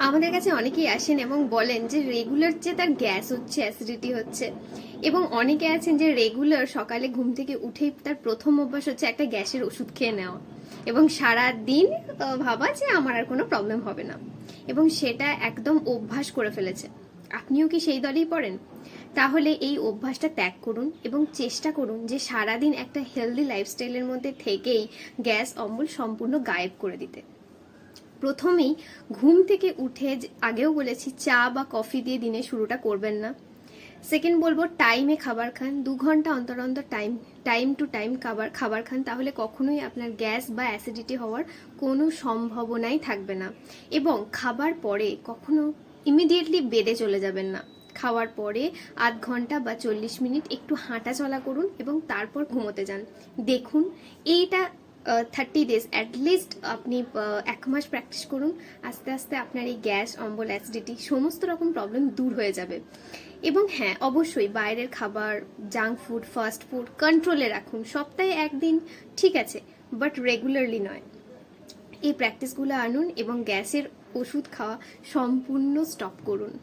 আমাদের কাছে অনেকেই আসেন এবং বলেন যে রেগুলার যে তার গ্যাস হচ্ছে, অ্যাসিডিটি হচ্ছে, এবং অনেকে আছেন যে রেগুলার সকালে ঘুম থেকে উঠেই তার প্রথম অভ্যাস হচ্ছে একটা গ্যাসের ওষুধ খেয়ে নেওয়া এবং সারা দিন ভাবা যে আমার আর কোনো প্রবলেম হবে না, এবং সেটা একদম অভ্যাস করে ফেলেছে। আপনিও কি সেই দলেই পড়েন? তাহলে এই অভ্যাসটা ত্যাগ করুন এবং চেষ্টা করুন যে সারাদিন একটা হেলদি লাইফস্টাইলের মধ্যে থেকেই গ্যাস অম্বল সম্পূর্ণ গায়েব করে দিতে। প্রথমেই ঘুম থেকে উঠে আগেও বলেছি চা বা কফি দিয়ে দিনের শুরুটা করবেন না। সেকেন্ড বলবো টাইমে খাবার খান, 2 ঘন্টা অন্তর অন্তর টাইম টু টাইম খাবার খান, তাহলে কখনোই আপনার গ্যাস বা অ্যাসিডিটি হওয়ার কোনো সম্ভাবনাই থাকবে না। এবং খাবার পরে কখনো ইমিডিয়েটলি বেডে চলে যাবেন না। খাওয়ার পরে আধ ঘন্টা বা 40 মিনিট একটু হাঁটা চলা করুন এবং তারপর ঘুমোতে যান। দেখুন, এইটা 30 ডেজ অ্যাটলিস্ট আপনি 1 মাস প্র্যাকটিস করুন। আস্তে আস্তে আপনার এই গ্যাস, অম্বল, অ্যাসিডিটি সমস্ত রকম প্রবলেম দূর হয়ে যাবে। এবং হ্যাঁ, অবশ্যই বাইরের খাবার, জাঙ্ক ফুড, ফাস্ট ফুড কন্ট্রোলে রাখুন। সপ্তাহে একদিন ঠিক আছে, বাট রেগুলারলি নয়। এই প্র্যাকটিসগুলো আনুন এবং গ্যাসের ওষুধ খাওয়া সম্পূর্ণ স্টপ করুন।